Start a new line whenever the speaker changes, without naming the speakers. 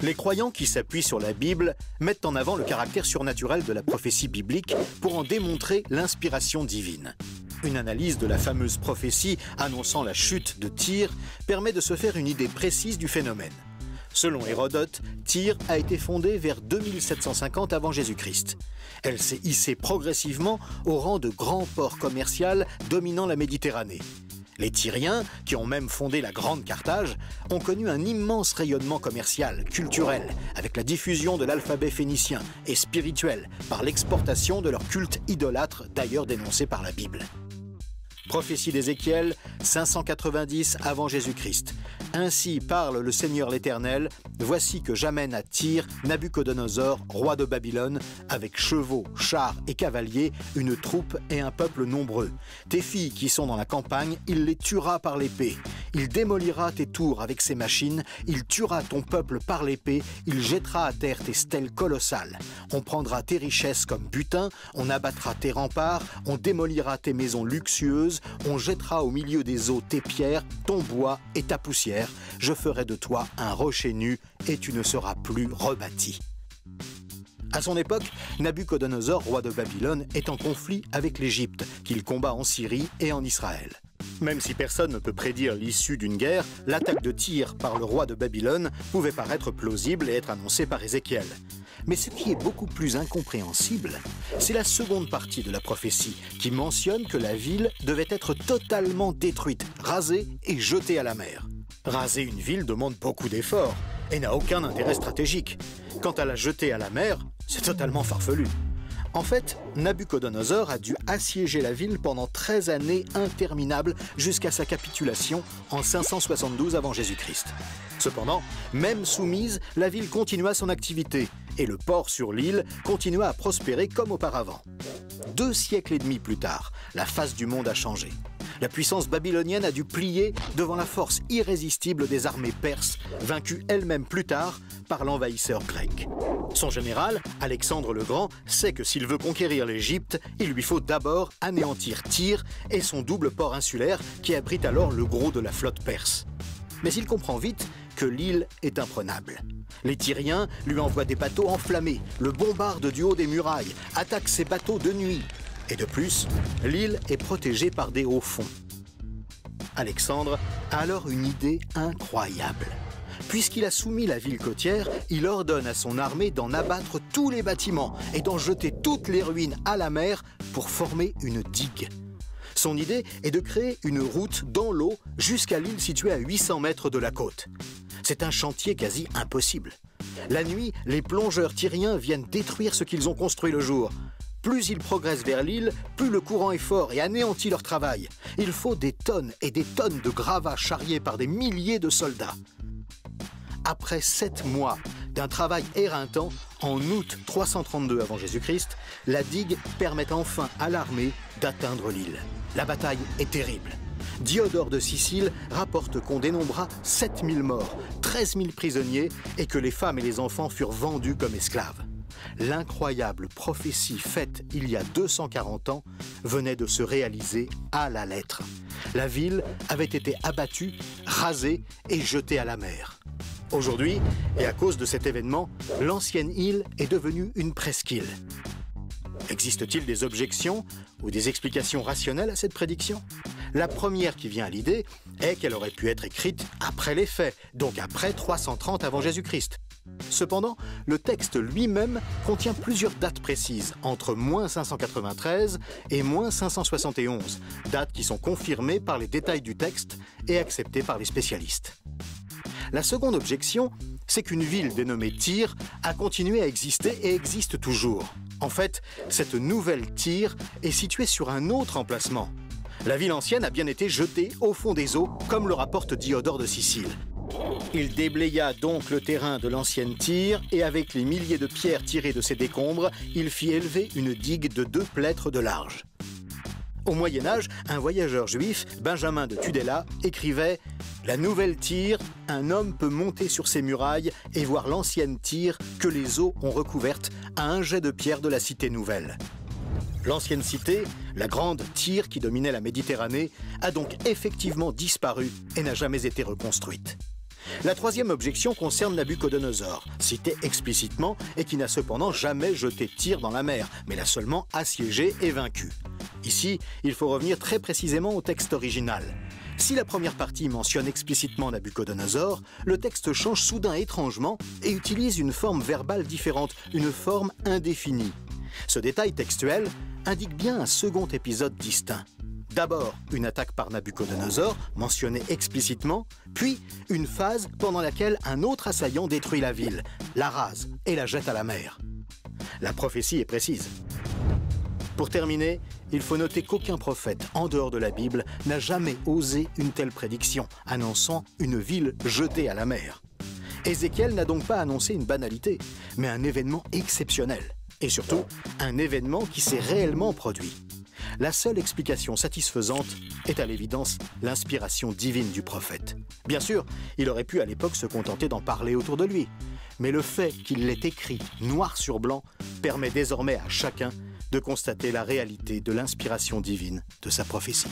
Les croyants qui s'appuient sur la Bible mettent en avant le caractère surnaturel de la prophétie biblique pour en démontrer l'inspiration divine. Une analyse de la fameuse prophétie annonçant la chute de Tyr permet de se faire une idée précise du phénomène. Selon Hérodote, Tyr a été fondée vers 2750 avant Jésus-Christ. Elle s'est hissée progressivement au rang de grand port commercial dominant la Méditerranée. Les Tyriens, qui ont même fondé la Grande Carthage, ont connu un immense rayonnement commercial, culturel, avec la diffusion de l'alphabet phénicien et spirituel par l'exportation de leur culte idolâtre, d'ailleurs dénoncé par la Bible. Prophétie d'Ézéchiel, 590 avant Jésus-Christ. Ainsi parle le Seigneur l'Éternel, voici que j'amène à Tyr Nabuchodonosor, roi de Babylone, avec chevaux, chars et cavaliers, une troupe et un peuple nombreux. Tes filles qui sont dans la campagne, il les tuera par l'épée. Il démolira tes tours avec ses machines, il tuera ton peuple par l'épée, il jettera à terre tes stèles colossales. On prendra tes richesses comme butin, on abattra tes remparts, on démolira tes maisons luxueuses, on jettera au milieu des eaux tes pierres, ton bois et ta poussière. Je ferai de toi un rocher nu et tu ne seras plus rebâti. À son époque, Nabuchodonosor, roi de Babylone, est en conflit avec l'Égypte, qu'il combat en Syrie et en Israël. Même si personne ne peut prédire l'issue d'une guerre, l'attaque de Tyr par le roi de Babylone pouvait paraître plausible et être annoncée par Ézéchiel. Mais ce qui est beaucoup plus incompréhensible, c'est la seconde partie de la prophétie qui mentionne que la ville devait être totalement détruite, rasée et jetée à la mer. Raser une ville demande beaucoup d'efforts et n'a aucun intérêt stratégique. Quant à la jeter à la mer, c'est totalement farfelu. En fait, Nabuchodonosor a dû assiéger la ville pendant 13 années interminables jusqu'à sa capitulation en 572 avant Jésus-Christ. Cependant, même soumise, la ville continua son activité et le port sur l'île continua à prospérer comme auparavant. 2 siècles et demi plus tard, la face du monde a changé. La puissance babylonienne a dû plier devant la force irrésistible des armées perses, vaincues elles-mêmes plus tard par l'envahisseur grec. Son général, Alexandre le Grand, sait que s'il veut conquérir l'Égypte, il lui faut d'abord anéantir Tyr et son double port insulaire qui abrite alors le gros de la flotte perse. Mais il comprend vite que l'île est imprenable. Les Tyriens lui envoient des bateaux enflammés, le bombardent du haut des murailles, attaquent ses bateaux de nuit. Et de plus, l'île est protégée par des hauts fonds. Alexandre a alors une idée incroyable. Puisqu'il a soumis la ville côtière, il ordonne à son armée d'en abattre tous les bâtiments et d'en jeter toutes les ruines à la mer pour former une digue. Son idée est de créer une route dans l'eau jusqu'à l'île située à 800 mètres de la côte. C'est un chantier quasi impossible. La nuit, les plongeurs tyriens viennent détruire ce qu'ils ont construit le jour. Plus ils progressent vers l'île, plus le courant est fort et anéantit leur travail. Il faut des tonnes et des tonnes de gravats charriés par des milliers de soldats. Après 7 mois d'un travail éreintant, en août 332 avant Jésus-Christ, la digue permet enfin à l'armée d'atteindre l'île. La bataille est terrible. Diodore de Sicile rapporte qu'on dénombra 7000 morts, 13 000 prisonniers et que les femmes et les enfants furent vendus comme esclaves. L'incroyable prophétie faite il y a 240 ans venait de se réaliser à la lettre. La ville avait été abattue, rasée et jetée à la mer. Aujourd'hui, et à cause de cet événement, l'ancienne île est devenue une presqu'île. Existe-t-il des objections ou des explications rationnelles à cette prédiction? La première qui vient à l'idée est qu'elle aurait pu être écrite après les faits, donc après 330 avant Jésus-Christ. Cependant, le texte lui-même contient plusieurs dates précises, entre moins 593 et moins 571, dates qui sont confirmées par les détails du texte et acceptées par les spécialistes. La seconde objection, c'est qu'une ville dénommée Tyr a continué à exister et existe toujours. En fait, cette nouvelle Tyr est située sur un autre emplacement. La ville ancienne a bien été jetée au fond des eaux, comme le rapporte Diodore de Sicile. Il déblaya donc le terrain de l'ancienne Tyr et avec les milliers de pierres tirées de ses décombres, il fit élever une digue de 2 plêtres de large. Au Moyen-Âge, un voyageur juif, Benjamin de Tudela, écrivait « La nouvelle Tyr, un homme peut monter sur ses murailles et voir l'ancienne Tyr que les eaux ont recouverte à un jet de pierre de la cité nouvelle. » L'ancienne cité, la grande Tyr qui dominait la Méditerranée, a donc effectivement disparu et n'a jamais été reconstruite. La troisième objection concerne Nabuchodonosor, cité explicitement et qui n'a cependant jamais jeté Tyr dans la mer, mais l'a seulement assiégé et vaincu. Ici, il faut revenir très précisément au texte original. Si la première partie mentionne explicitement Nabuchodonosor, le texte change soudain étrangement et utilise une forme verbale différente, une forme indéfinie. Ce détail textuel indique bien un second épisode distinct. D'abord, une attaque par Nabuchodonosor, mentionnée explicitement, puis une phase pendant laquelle un autre assaillant détruit la ville, la rase et la jette à la mer. La prophétie est précise. Pour terminer, il faut noter qu'aucun prophète, en dehors de la Bible, n'a jamais osé une telle prédiction, annonçant une ville jetée à la mer. Ézéchiel n'a donc pas annoncé une banalité, mais un événement exceptionnel. Et surtout, un événement qui s'est réellement produit. La seule explication satisfaisante est à l'évidence l'inspiration divine du prophète. Bien sûr, il aurait pu à l'époque se contenter d'en parler autour de lui. Mais le fait qu'il l'ait écrit noir sur blanc permet désormais à chacun de constater la réalité de l'inspiration divine de sa prophétie.